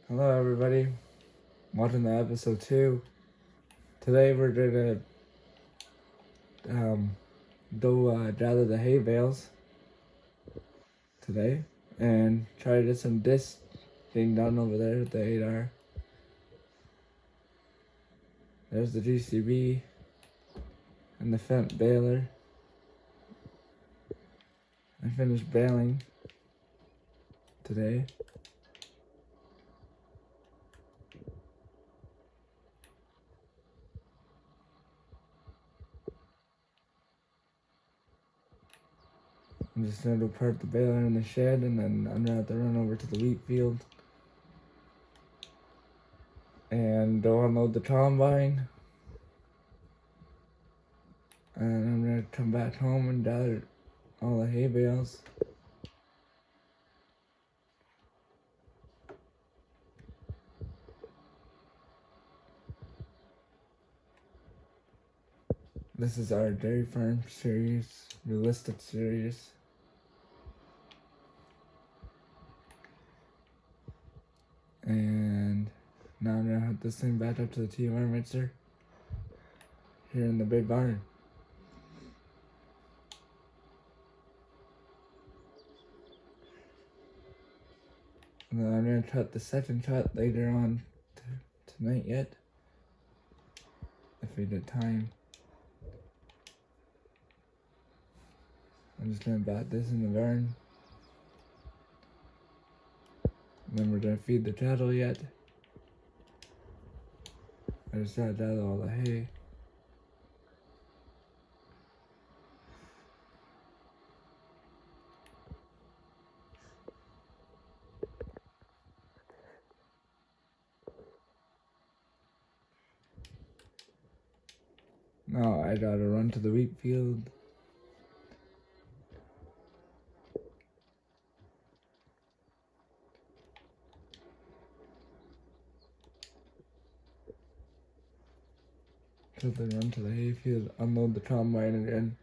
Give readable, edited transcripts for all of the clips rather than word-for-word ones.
Hello everybody, welcome to episode 2. Today we're gonna go gather the hay bales today and try to get some discs being done over there at the 8R. There's the GCB and the Fendt baler. I finished baling today. I'm just gonna go park the baler in the shed, and then I'm gonna have to run over to the wheat field and go unload the combine. And I'm gonna come back home and gather all the hay bales. This is our dairy farm series, realistic series. And now I'm gonna hook this thing back up to the TMR mixer here in the big barn. And then I'm gonna cut the second cut later on tonight yet, if we get time. I'm just gonna bat this in the barn. And then we're gonna feed the cattle yet. I just gotta gather all the hay. Now I gotta run to the wheat field. Then run to the hay field, unload the combine again.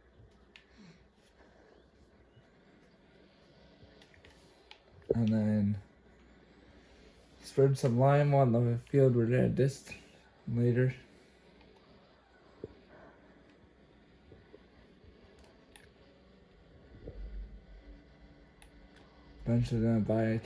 And then spread some lime on the field we're gonna disc later. Eventually gonna buy